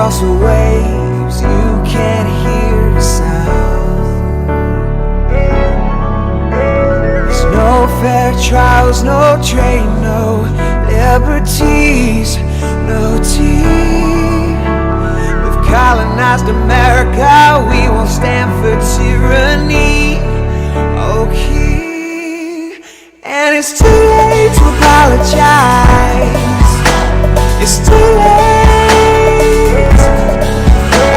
across the waves, you can't hear a sound. There's no fair trials, no train, no liberties, no tea. We've colonized America, we won't stand for tyranny. Okay, and it's too late to apologize. It's too late.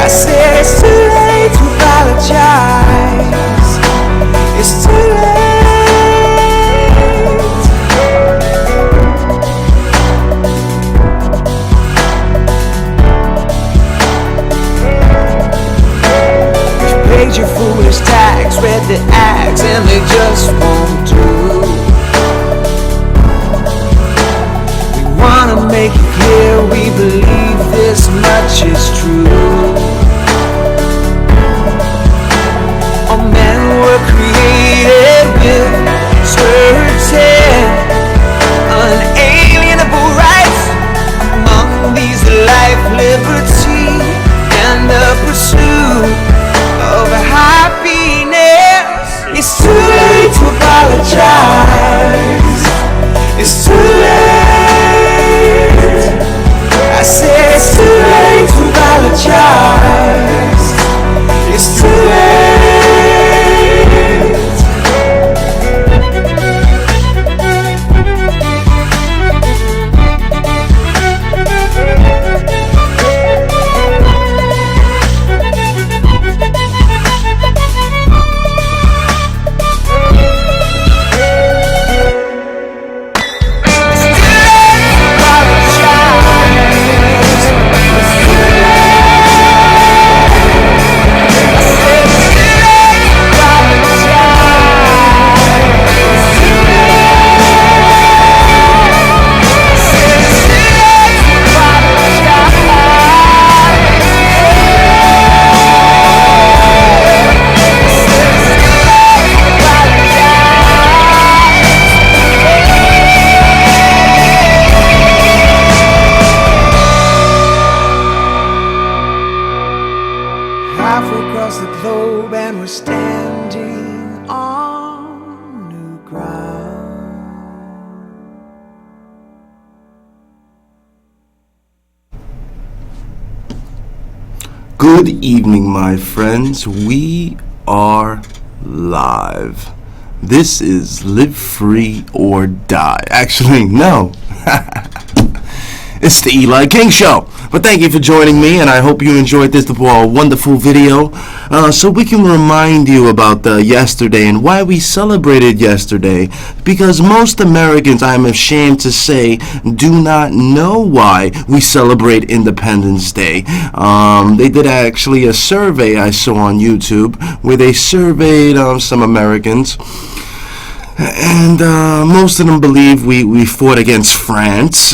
I said it's too late to apologize. It's too late. You paid your foolish tax, read the acts, and they just won't do. Wanna make it clear we believe this much is true. All men were created with certain unalienable rights. Among these life, liberty, and the pursuit of happiness. It's too late to apologize. It's too late. I said it's too late to apologize. It's too late. Across the globe, and we're standing on new ground. Good evening, my friends. We are live. This is Live Free or Die. Actually, no. It's the Eli King Show. But thank you for joining me, and I hope you enjoyed this wonderful video. So we can remind you about yesterday and why we celebrated yesterday. Because most Americans, I'm ashamed to say, do not know why we celebrate Independence Day. They did actually a survey I saw on YouTube where they surveyed some Americans. And most of them believe we fought against France,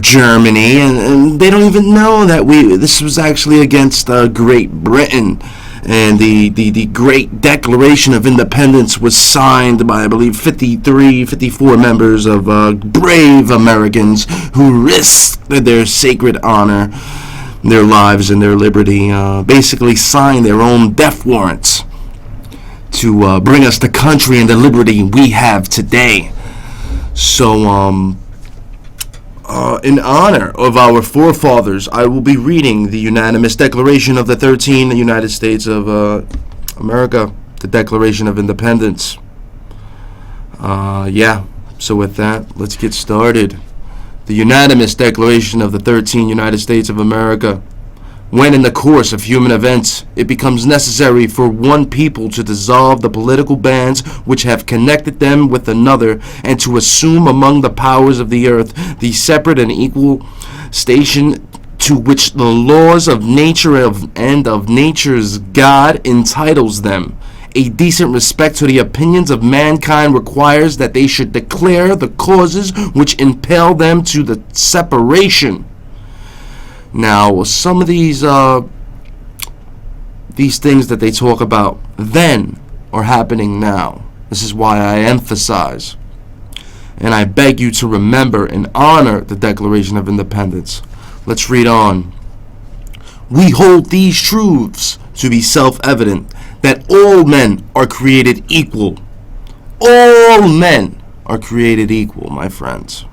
Germany, and they don't even know that this was actually against Great Britain. And the Great Declaration of Independence was signed by, I believe, 54 members of brave Americans who risked their sacred honor, their lives, and their liberty, basically signed their own death warrants to bring us the country and the liberty we have today. So, in honor of our forefathers, I will be reading the unanimous Declaration of the 13 United States of America, the Declaration of Independence. So with that, let's get started. The unanimous Declaration of the 13 United States of America. When in the course of human events it becomes necessary for one people to dissolve the political bands which have connected them with another, and to assume among the powers of the earth the separate and equal station to which the laws of nature and of nature's God entitles them, a decent respect to the opinions of mankind requires that they should declare the causes which impel them to the separation. Now, some of these things that they talk about then are happening now. This is why I emphasize, and I beg you to remember and honor the Declaration of Independence. Let's read on. We hold these truths to be self-evident, that all men are created equal. All men are created equal, my friends.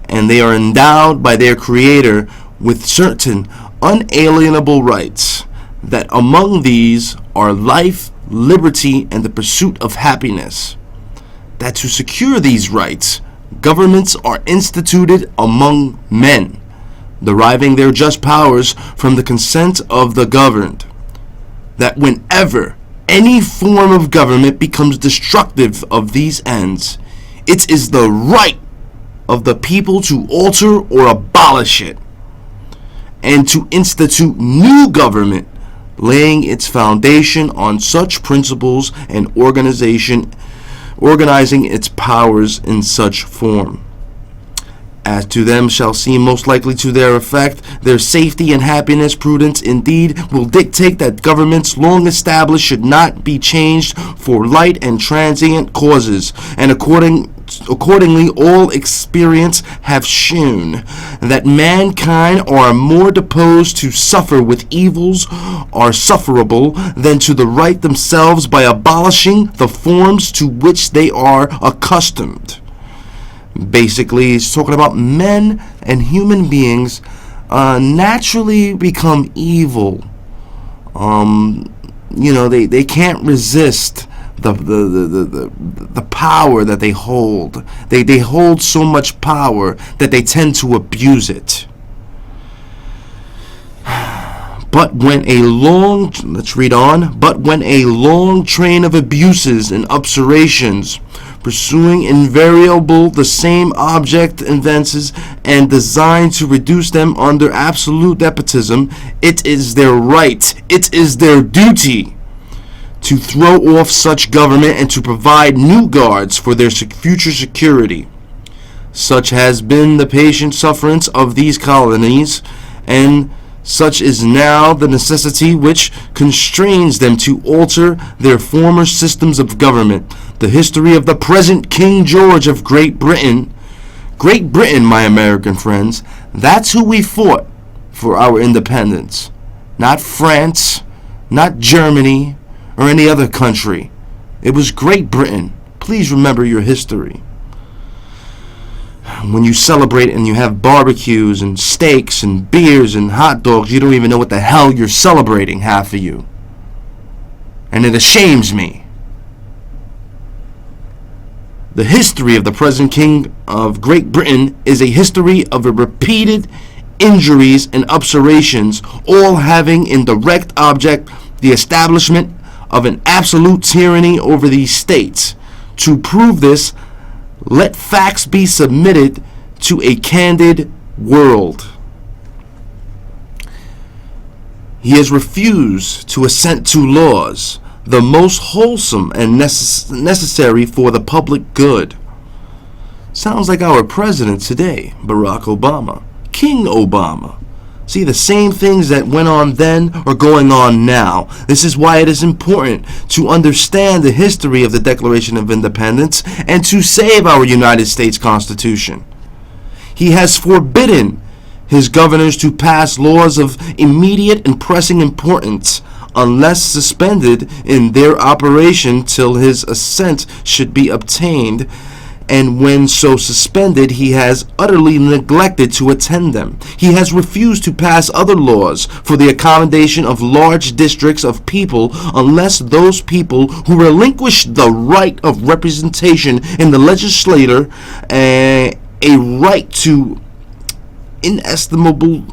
And they are endowed by their Creator with certain unalienable rights, that among these are life, liberty, and the pursuit of happiness. That to secure these rights, governments are instituted among men, deriving their just powers from the consent of the governed. That whenever any form of government becomes destructive of these ends, it is the right of the people to alter or abolish it, and to institute new government, laying its foundation on such principles and organizing its powers in such form as to them shall seem most likely to their effect, their safety and happiness. Prudence indeed will dictate that governments long established should not be changed for light and transient causes, and accordingly all experience have shewn that mankind are more disposed to suffer with evils are sufferable than to the right themselves by abolishing the forms to which they are accustomed. Basically, he's talking about men and human beings naturally become evil. They can't resist the power that they hold. They hold so much power that they tend to abuse it. But when a long train of abuses and usurpations, pursuing invariable the same object advances and designed to reduce them under absolute despotism, it is their right, it is their duty to throw off such government and to provide new guards for their future security. Such has been the patient sufferance of these colonies, and such is now the necessity which constrains them to alter their former systems of government. The history of the present King George of Great Britain, my American friends, that's who we fought for our independence. Not France, not Germany, or any other country. It was Great Britain. Please remember your history. When you celebrate and you have barbecues and steaks and beers and hot dogs, you don't even know what the hell you're celebrating, half of you. And it ashames me. The history of the present King of Great Britain is a history of repeated injuries and usurpations, all having in direct object the establishment of an absolute tyranny over these states. To prove this, let facts be submitted to a candid world. He has refused to assent to laws, the most wholesome and necessary for the public good. Sounds like our president today, Barack Obama, King Obama. See, the same things that went on then are going on now. This is why it is important to understand the history of the Declaration of Independence and to save our United States Constitution. He has forbidden his governors to pass laws of immediate and pressing importance unless suspended in their operation till his assent should be obtained, and when so suspended he has utterly neglected to attend them. He has refused to pass other laws for the accommodation of large districts of people unless those people who relinquish the right of representation in the legislature, a right to inestimable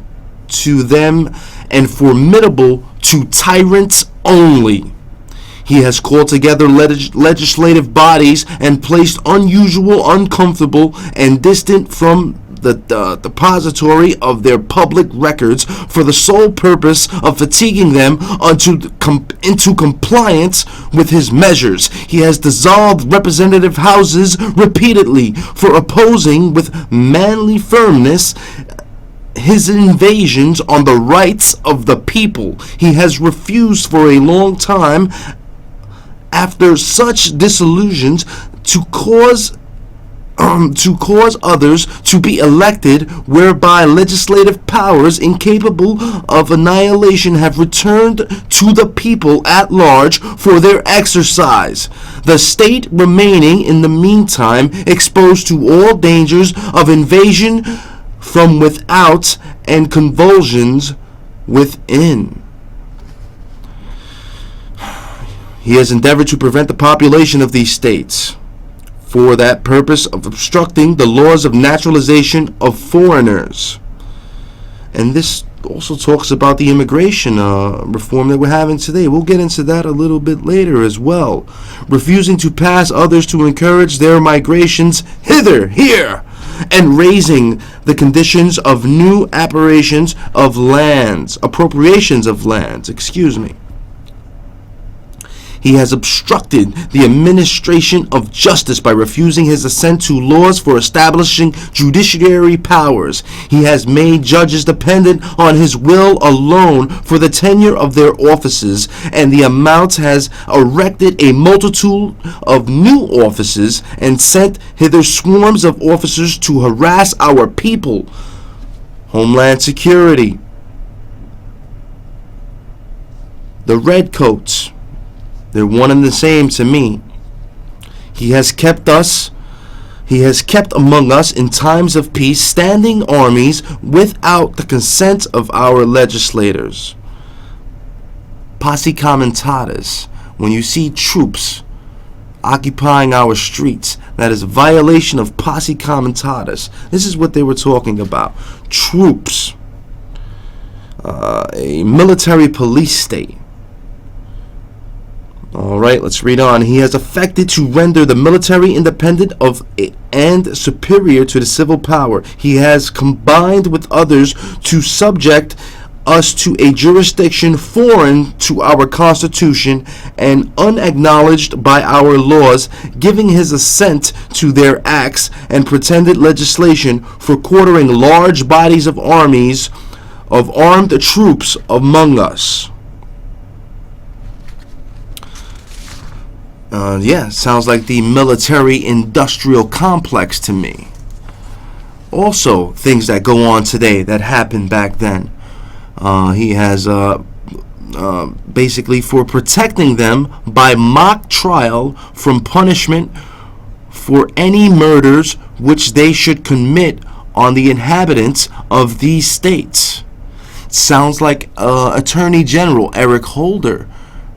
to them and formidable to tyrants only. He has called together legislative bodies and placed unusual, uncomfortable, and distant from the depository of their public records for the sole purpose of fatiguing them into compliance with his measures. He has dissolved representative houses repeatedly for opposing with manly firmness his invasions on the rights of the people. He has refused for a long time, after such disillusions, to cause to cause others to be elected, whereby legislative powers incapable of annihilation have returned to the people at large for their exercise, the state remaining in the meantime exposed to all dangers of invasion from without and convulsions within. He has endeavored to prevent the population of these states for that purpose of obstructing the laws of naturalization of foreigners. And this also talks about the immigration reform that we're having today. We'll get into that a little bit later as well. Refusing to pass others to encourage their migrations here, and raising the conditions of new appropriations of lands, He has obstructed the administration of justice by refusing his assent to laws for establishing judiciary powers. He has made judges dependent on his will alone for the tenure of their offices, and the amount has erected a multitude of new offices and sent hither swarms of officers to harass our people. Homeland Security, the Redcoats, they're one and the same to me. He has kept among us in times of peace standing armies without the consent of our legislators. Posse comitatus, when you see troops occupying our streets, that is a violation of posse comitatus. This is what they were talking about. Troops, a military police state. All right, let's read on. He has affected to render the military independent of and superior to the civil power. He has combined with others to subject us to a jurisdiction foreign to our Constitution and unacknowledged by our laws, giving his assent to their acts and pretended legislation for quartering large bodies of armies of armed troops among us. Sounds like the military-industrial complex to me. Also, things that go on today that happened back then. He has basically for protecting them by mock trial from punishment for any murders which they should commit on the inhabitants of these states. Sounds like Attorney General Eric Holder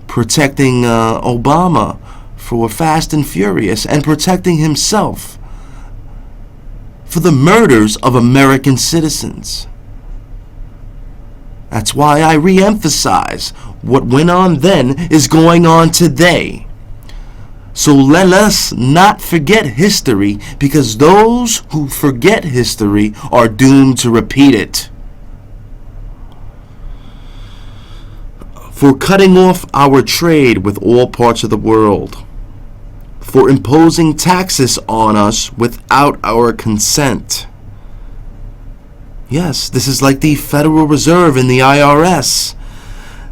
protecting Obama for Fast and Furious, and protecting himself for the murders of American citizens. That's why I re-emphasize what went on then is going on today. So let us not forget history, because those who forget history are doomed to repeat it. For cutting off our trade with all parts of the world, for imposing taxes on us without our consent. Yes, this is like the Federal Reserve and the IRS.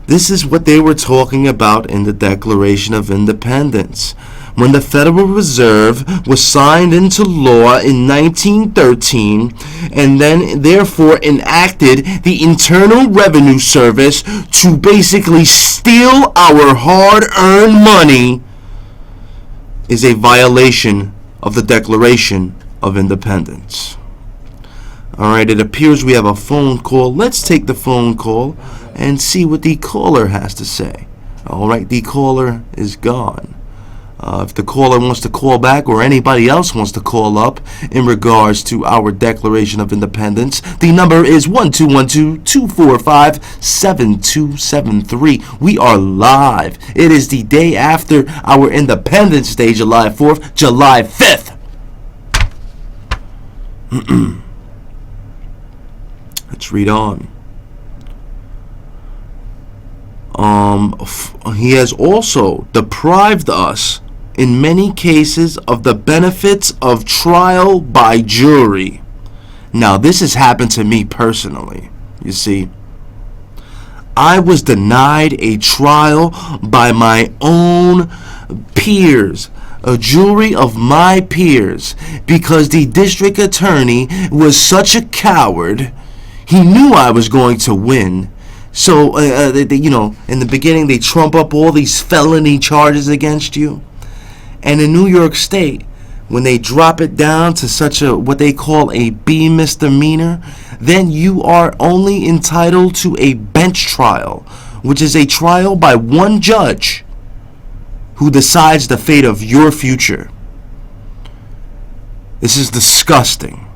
This is what they were talking about in the Declaration of Independence. When the Federal Reserve was signed into law in 1913 and then therefore enacted the Internal Revenue Service to basically steal our hard-earned money, is a violation of the Declaration of Independence. Alright, it appears we have a phone call. Let's take the phone call and see what the caller has to say. Alright, the caller is gone. If the caller wants to call back, or anybody else wants to call up in regards to our Declaration of Independence, the number is 1212-245-7273. We are live. It is the day after our Independence Day, July 4th, July 5th. Let's read on. He has also deprived us in many cases of the benefits of trial by jury. Now, this has happened to me personally. You see, I was denied a trial by my own peers, a jury of my peers, because the district attorney was such a coward. He knew I was going to win. So, in the beginning, they trump up all these felony charges against you. And in New York State, when they drop it down to such a, what they call a B misdemeanor, then you are only entitled to a bench trial, which is a trial by one judge who decides the fate of your future. This is disgusting,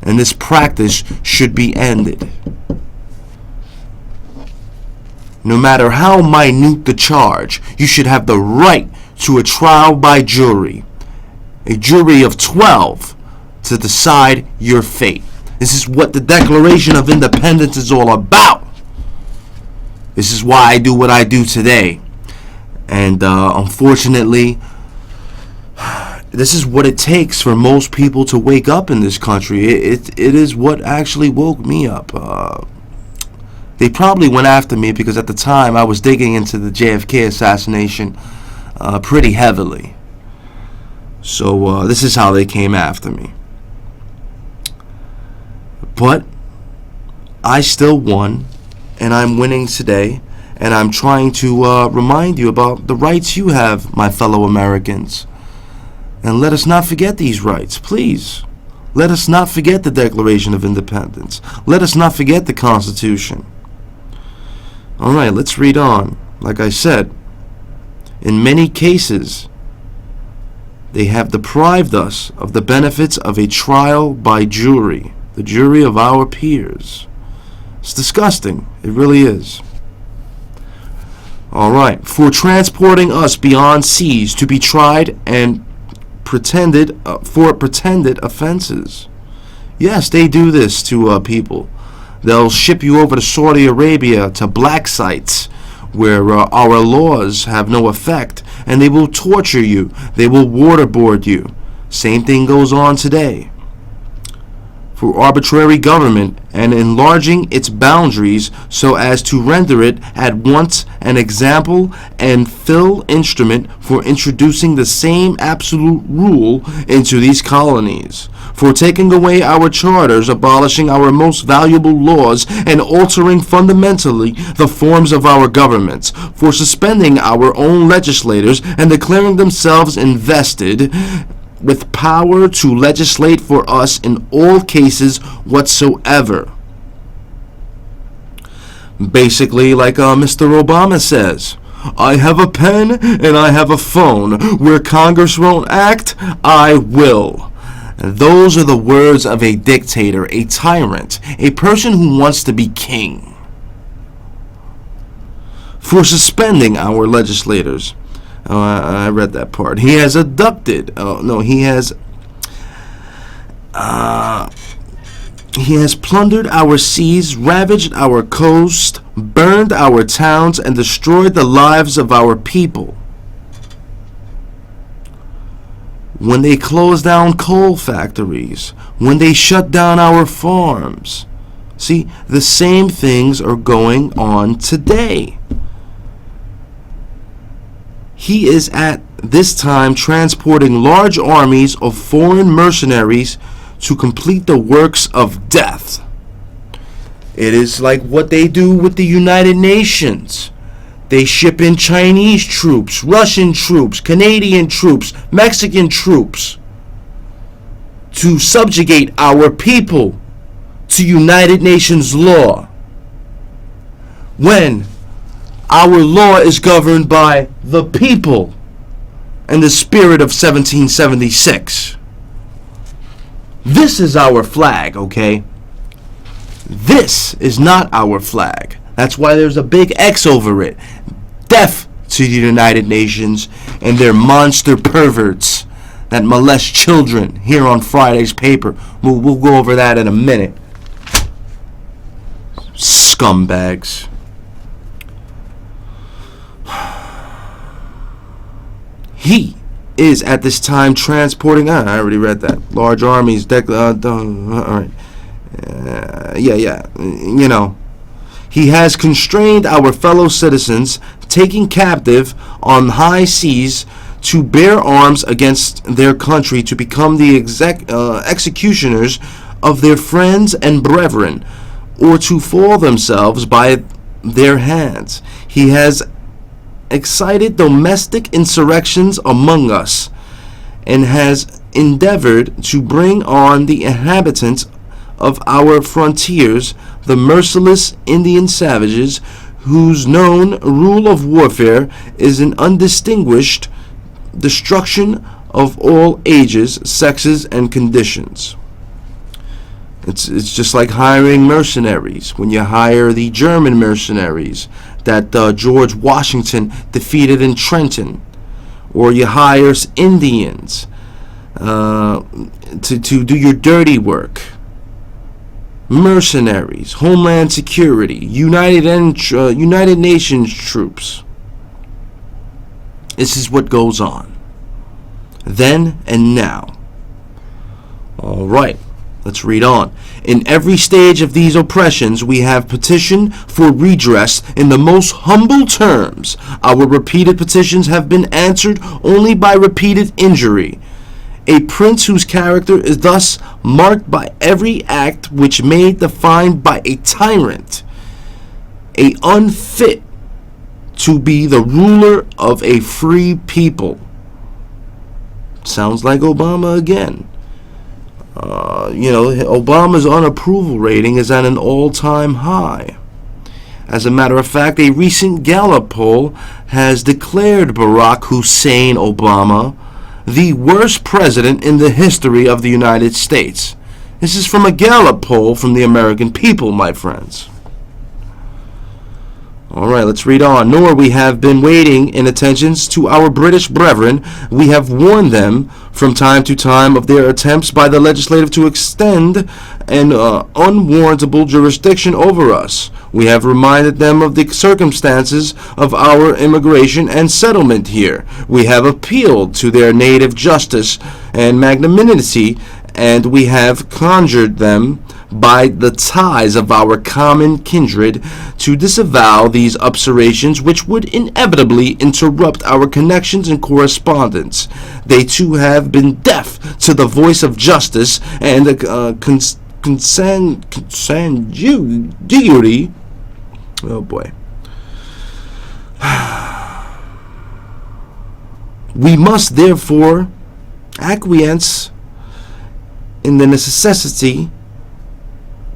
and this practice should be ended. No matter how minute the charge, you should have the right to a trial by jury. A jury of 12 to decide your fate. This is what the Declaration of Independence is all about. This is why I do what I do today. And unfortunately, this is what it takes for most people to wake up in this country. It is what actually woke me up. They probably went after me because at the time I was digging into the JFK assassination pretty heavily. So this is how they came after me. But I still won, and I'm winning today, and I'm trying to remind you about the rights you have, my fellow Americans. And let us not forget these rights, please. Let us not forget the Declaration of Independence. Let us not forget the Constitution. All right, let's read on. Like I said, in many cases, they have deprived us of the benefits of a trial by jury, the jury of our peers. It's disgusting. It really is. All right. For transporting us beyond seas to be tried and pretended offenses. Yes, they do this to people. They'll ship you over to Saudi Arabia to black sites where our laws have no effect, and they will torture you. They will waterboard you. Same thing goes on today. For arbitrary government and enlarging its boundaries so as to render it at once an example and fill instrument for introducing the same absolute rule into these colonies, for taking away our charters, abolishing our most valuable laws, and altering fundamentally the forms of our governments, for suspending our own legislators and declaring themselves invested with power to legislate for us in all cases whatsoever. Basically, like Mr. Obama says, I have a pen and I have a phone. Where Congress won't act, I will. Those are the words of a dictator, a tyrant, a person who wants to be king. For suspending our legislators. I read that part. He has abducted. He has plundered our seas, ravaged our coast, burned our towns, and destroyed the lives of our people. When they closed down coal factories, when they shut down our farms. See, the same things are going on today. He is at this time transporting large armies of foreign mercenaries to complete the works of death. It is like what they do with the United Nations. They ship in Chinese troops, Russian troops, Canadian troops, Mexican troops to subjugate our people to United Nations law. When our law is governed by the people and the spirit of 1776. This is our flag, okay? This is not our flag. That's why there's a big X over it. Death to the United Nations and their monster perverts that molest children here on Friday's paper. We'll go over that in a minute. Scumbags. He is at this time transporting. I already read that. Large armies. All right. You know. He has constrained our fellow citizens, taking captive on high seas to bear arms against their country, to become the executioners of their friends and brethren, or to fall themselves by their hands. He has excited domestic insurrections among us, and has endeavored to bring on the inhabitants of our frontiers the merciless Indian savages, whose known rule of warfare is an undistinguished destruction of all ages, sexes, and conditions. It's just like hiring mercenaries. When you hire the German mercenaries that George Washington defeated in Trenton, or you hire Indians to do your dirty work. Mercenaries, Homeland Security, United Nations troops. This is what goes on then and now. All right. Let's read on. In every stage of these oppressions, we have petitioned for redress in the most humble terms. Our repeated petitions have been answered only by repeated injury. A prince whose character is thus marked by every act which may defined by a tyrant, a unfit to be the ruler of a free people. Sounds like Obama again. Obama's unapproval rating is at an all-time high. As a matter of fact, a recent Gallup poll has declared Barack Hussein Obama the worst president in the history of the United States. This is from a Gallup poll from the American people, my friends. All right, let's read on. Nor we have been waiting in attentions to our British brethren. We have warned them from time to time of their attempts by the legislative to extend an unwarrantable jurisdiction over us. We have reminded them of the circumstances of our immigration and settlement here. We have appealed to their native justice and magnanimity, and we have conjured them by the ties of our common kindred to disavow these observations, which would inevitably interrupt our connections and correspondence. They too have been deaf to the voice of justice and consanguinity. Oh boy. We must therefore acquiesce in the necessity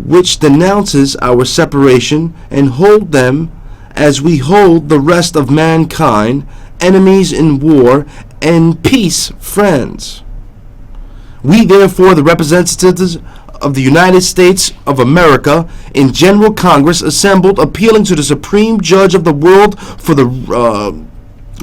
which denounces our separation, and hold them as we hold the rest of mankind, enemies in war, and peace friends. We therefore, the representatives of the United States of America in General Congress, assembled, appealing to the Supreme Judge of the world for the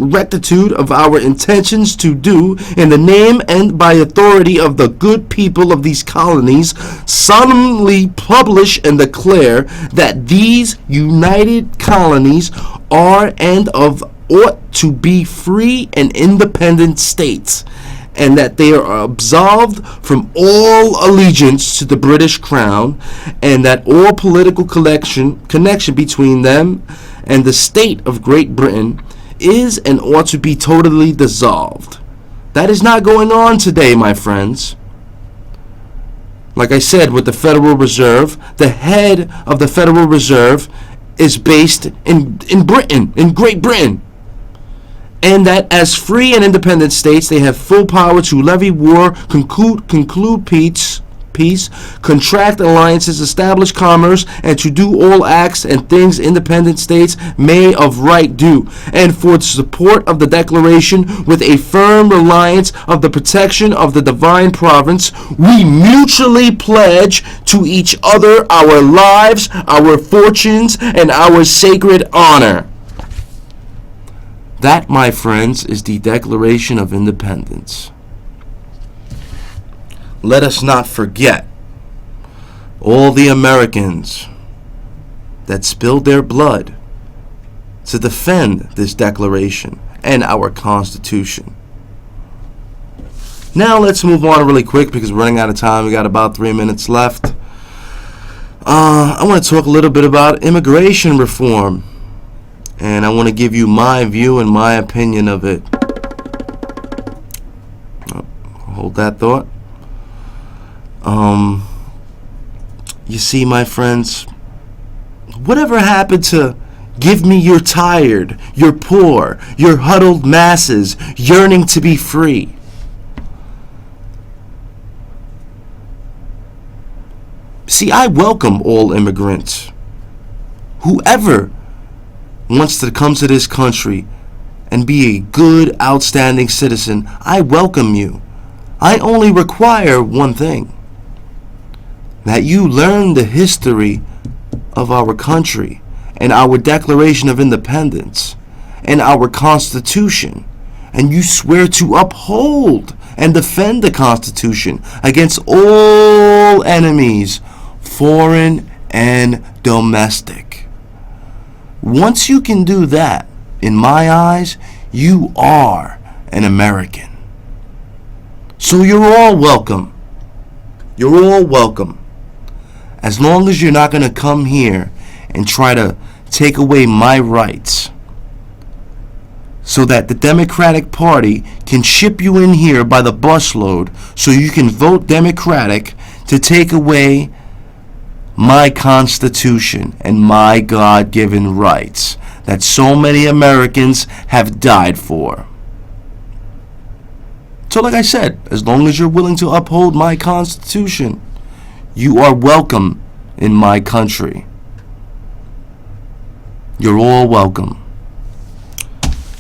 rectitude of our intentions to do, in the name and by authority of the good people of these colonies, solemnly publish and declare that these united colonies are and ought to be free and independent states, and that they are absolved from all allegiance to the British Crown, and that all political connection between them and the state of Great Britain is and ought to be totally dissolved. That is not going on today, my friends. Like I said, with the Federal Reserve, the head of the Federal Reserve is based in Britain, in Great Britain. And that as free and independent states, they have full power to levy war, conclude peace, contract alliances, establish commerce, and to do all acts and things independent states may of right do, and for the support of the Declaration, with a firm reliance of the protection of the divine province, we mutually pledge to each other our lives, our fortunes, and our sacred honor. That, my friends, is the Declaration of Independence. Let us not forget all the Americans that spilled their blood to defend this declaration and our Constitution. Now let's move on really quick because we're running out of time. We got about 3 minutes left. I want to talk a little bit about immigration reform, and I want to give you my view and my opinion of it. Hold that thought. You see, my friends, whatever happened to give me your tired, your poor, your huddled masses yearning to be free? See, I welcome all immigrants. Whoever wants to come to this country and be a good, outstanding citizen, I welcome you. I only require one thing: that you learn the history of our country and our Declaration of Independence and our Constitution, and you swear to uphold and defend the Constitution against all enemies, foreign and domestic. Once you can do that, in my eyes, you are an American. So you're all welcome. You're all welcome. As long as you're not going to come here and try to take away my rights so that the Democratic Party can ship you in here by the busload so you can vote Democratic to take away my Constitution and my God-given rights that so many Americans have died for. So like I said, as long as you're willing to uphold my Constitution, you are welcome in my country. You're all welcome.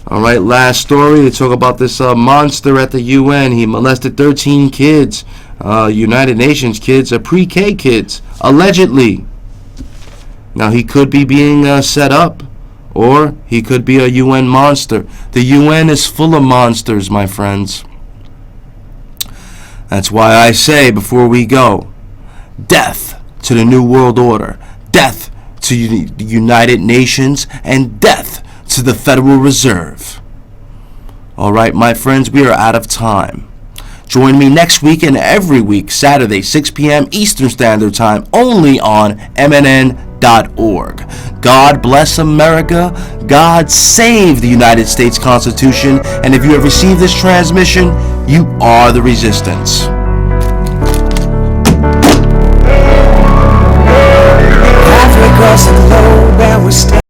All right, last story. They talk about this monster at the UN. He molested 13 kids, United Nations kids, pre-K kids, allegedly. Now, he could be being set up, or he could be a UN monster. The UN is full of monsters, my friends. That's why I say, before we go, death to the New World Order, death to the United Nations, and death to the Federal Reserve. All right, my friends, we are out of time. Join me next week and every week, Saturday, 6 p.m. Eastern Standard Time, only on MNN.org. God bless America. God save the United States Constitution. And if you have received this transmission, you are the resistance. Halfway across the globe and we're